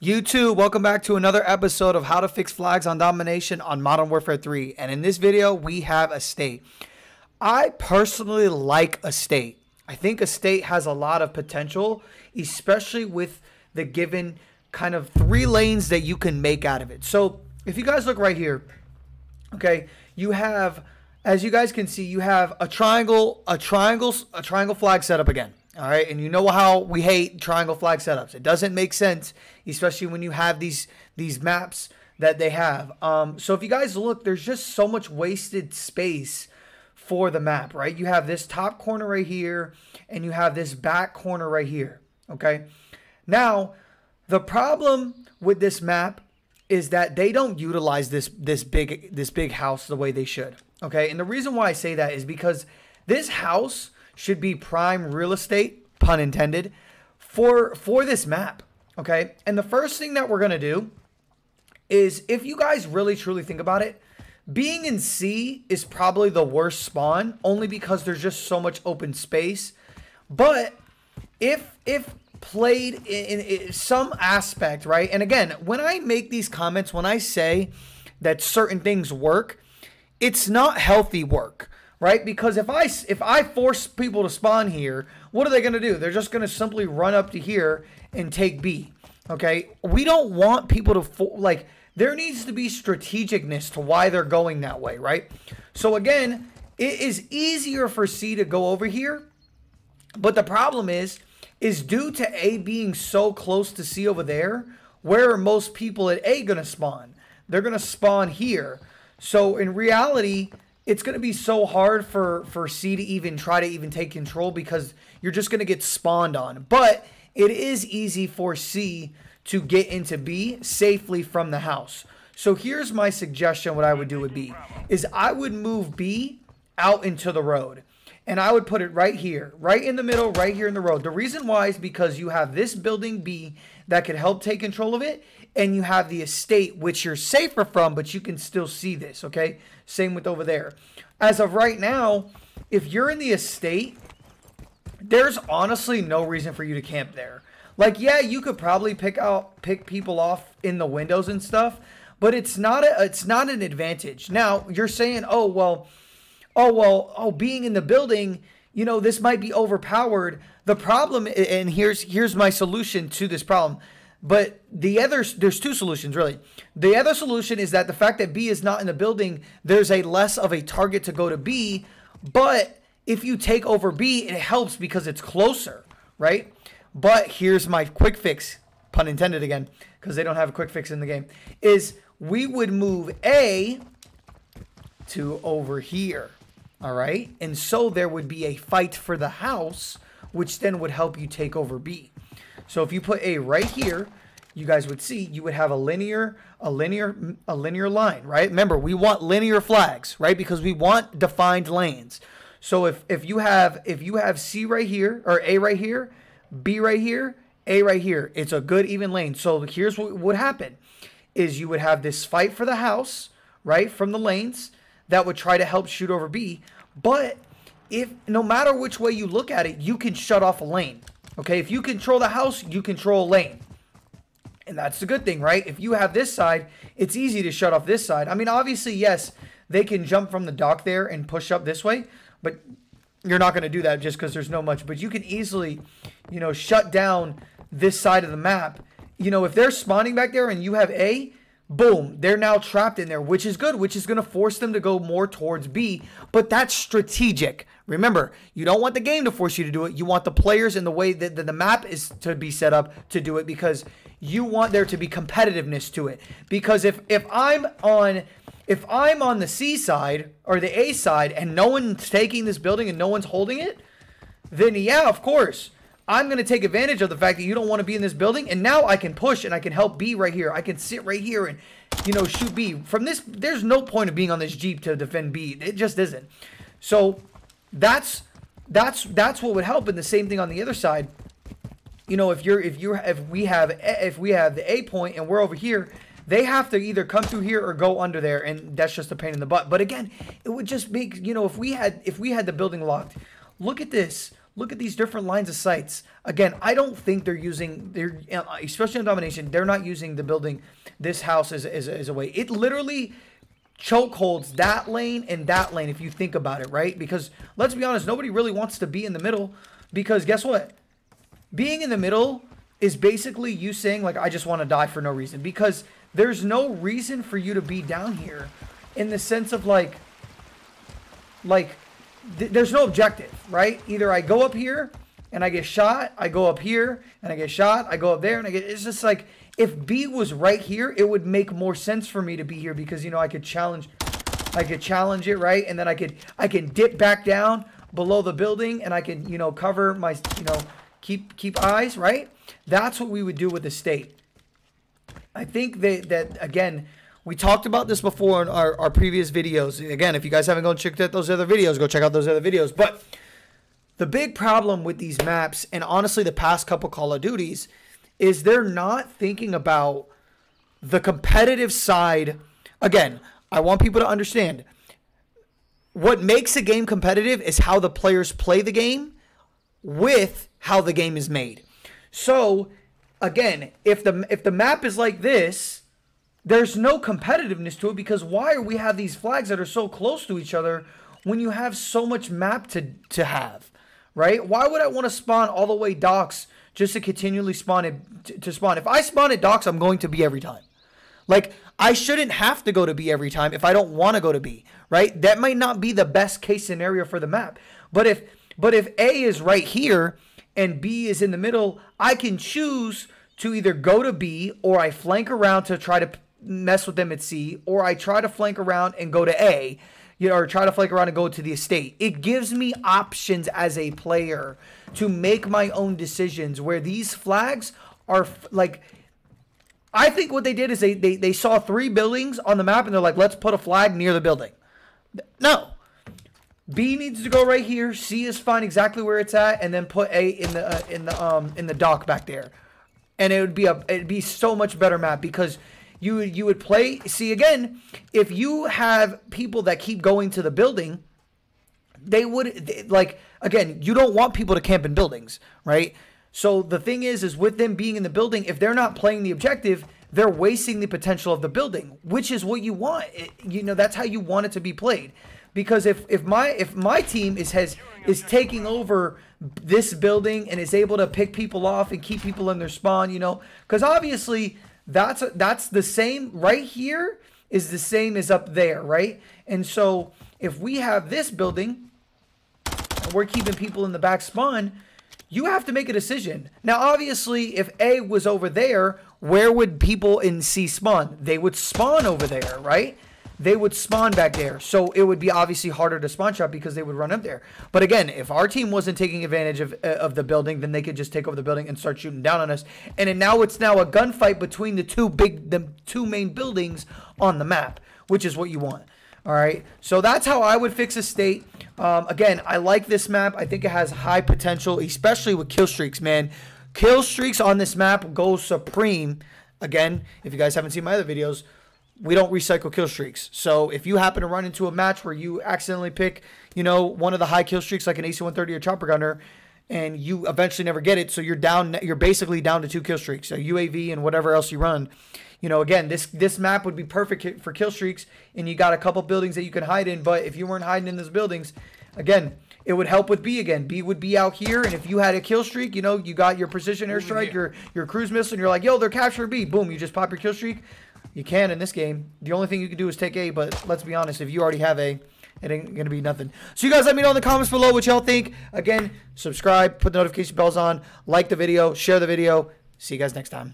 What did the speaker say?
YouTube, welcome back to another episode of How to Fix Flags on Domination on Modern Warfare 3. And in this video, we have a state. I personally like a state. I think a state has a lot of potential, especially with the given kind of 3 lanes that you can make out of it. So if you guys look right here, okay, you have, as you guys can see, you have a triangle flag setup again. All right, and you know how we hate triangle flag setups. It doesn't make sense, especially when you have these maps that they have. So if you guys look, there's just so much wasted space for the map, right? You have this top corner right here, and you have this back corner right here, okay? Now, the problem with this map is that they don't utilize this big house the way they should, okay? And the reason why I say that is because this house should be prime real estate, pun intended, for this map, okay? And the first thing that we're going to do is, if you guys really truly think about it, being in C is probably the worst spawn, only because there's just so much open space. But if played in some aspect, right? And again, when I make these comments, when I say that certain things work, it's not healthy work. Right? Because if I force people to spawn here, what are they going to do? They're just going to simply run up to here and take B. Okay? We don't want people to, there needs to be strategicness to why they're going that way, right? So again, it is easier for C to go over here. But the problem is due to A being so close to C over there, where are most people at A going to spawn? They're going to spawn here. So in reality, it's going to be so hard for C to even try to take control, because you're just going to get spawned on. But it is easy for C to get into B safely from the house. So here's my suggestion. What I would do with B is I would move B out into the road. And I would put it right here, right in the middle, right here in the road. The reason why is because you have this building B that could help take control of it. And you have the estate, which you're safer from, but you can still see this, okay? Same with over there. As of right now, if you're in the estate, there's honestly no reason for you to camp there. Like, yeah, you could probably pick people off in the windows and stuff, but it's not an advantage. Now, you're saying, being in the building, you know, this might be overpowered. The problem, and here's my solution to this problem. But there's 2 solutions, really. The other solution is that the fact that B is not in the building, there's a less of a target to go to B. But if you take over B, it helps because it's closer, right? But here's my quick fix, pun intended again, because they don't have a quick fix in the game, is we would move A to over here, all right? And so there would be a fight for the house, which then would help you take over B. So if you put A right here, you guys would see you would have a linear line, right? Remember, we want linear flags, right? Because we want defined lanes. So if you have C right here, or A right here, B right here, A right here, it's a good even lane. So here's what would happen is you would have this fight for the house, right, from the lanes that would try to help shoot over B. But if no matter which way you look at it, you can shut off a lane. Okay, if you control the house, you control a lane. And that's the good thing, right? If you have this side, it's easy to shut off this side. I mean, obviously, yes, they can jump from the dock there and push up this way, but you're not going to do that just because there's no much. But you can easily, you know, shut down this side of the map. You know, if they're spawning back there and you have A, boom, they're now trapped in there, which is good, which is going to force them to go more towards B. But that's strategic. Remember, you don't want the game to force you to do it. You want the players and the way that the map is to be set up to do it, because you want there to be competitiveness to it. Because if I'm on the C side or the A side and no one's taking this building and no one's holding it, then yeah, of course, I'm going to take advantage of the fact that you don't want to be in this building, and now I can push and I can help B right here. I can sit right here and, you know, shoot B. From this, there's no point of being on this Jeep to defend B. It just isn't. So that's what would help. And the same thing on the other side. You know, if we have the A point and we're over here, they have to either come through here or go under there, and that's just a pain in the butt. But again, it would just make, you know, if we had the building locked, look at this. look at these different lines of sights. Again, I don't think they're especially on Domination, they're not using the building, this house as a way. It literally chokeholds that lane and that lane if you think about it, right? Because let's be honest, nobody really wants to be in the middle, because guess what? Being in the middle is basically you saying, like, I just want to die for no reason, because there's no reason for you to be down here in the sense of like there's no objective, right? Either I go up here and I get shot, I go up here and I get shot, I go up there and I get, it's just like, if B was right here, it would make more sense for me to be here, because, you know, I could challenge it, right? And then I can dip back down below the building and I can, you know, cover my, you know, keep eyes, right? That's what we would do with the state. I think that again, we talked about this before in our previous videos. Again, if you guys haven't gone checked out those other videos, go check out those other videos. But the big problem with these maps, and honestly the past couple Call of Duties, is they're not thinking about the competitive side. Again, I want people to understand, what makes a game competitive is how the players play the game with how the game is made. So again, if the map is like this, there's no competitiveness to it, because why are we have these flags that are so close to each other when you have so much map to have, right? Why would I want to spawn all the way docks just to continually spawn it to spawn? If I spawn at docks, I'm going to B every time. Like, I shouldn't have to go to B every time if I don't want to go to B, right? That might not be the best case scenario for the map. But if A is right here and B is in the middle, I can choose to either go to B, or I flank around to try to mess with them at C, or I try to flank around and go to A, you know, or try to flank around and go to the estate. It gives me options as a player to make my own decisions, where these flags are like, I think what they did is they saw 3 buildings on the map and they're like, let's put a flag near the building. No. B needs to go right here. C is fine exactly where it's at, and then put A in the dock back there. And it'd be so much better map, because you would play. See, again, if you have people that keep going to the building, again, you don't want people to camp in buildings, right? So the thing is with them being in the building, if they're not playing the objective, they're wasting the potential of the building, which is what you want. You know, that's how you want it to be played. Because if my team is taking over this building and is able to pick people off and keep people in their spawn, you know, because obviously that's the same right here is the same as up there, right? And so if we have this building and we're keeping people in the back spawn, you have to make a decision. Now, obviously, if A was over there, where would people in C spawn? They would spawn over there, right? They would spawn back there. So it would be obviously harder to spawn trap because they would run up there. But again, if our team wasn't taking advantage of the building, then they could just take over the building and start shooting down on us. And then now it's a gunfight between the two main buildings on the map, which is what you want. All right. So that's how I would fix a state. Again, I like this map. I think it has high potential, especially with kill streaks, man. Kill streaks on this map go supreme. Again, if you guys haven't seen my other videos, we don't recycle kill streaks. So if you happen to run into a match where you accidentally pick, you know, one of the high kill streaks like an AC-130 or chopper gunner, and you eventually never get it, so you're basically down to 2 kill streaks, a UAV and whatever else you run. You know, again, this map would be perfect for kill streaks, and you got a couple buildings that you can hide in. But if you weren't hiding in those buildings, again, it would help with B again. B would be out here, and if you had a kill streak, you know, you got your precision airstrike, your cruise missile, and you're like, yo, they're capturing B. Boom, you just pop your kill streak. You can in this game. The only thing you can do is take A, but let's be honest, if you already have A, it ain't going to be nothing. So you guys let me know in the comments below what y'all think. Again, subscribe, put the notification bells on, like the video, share the video. See you guys next time.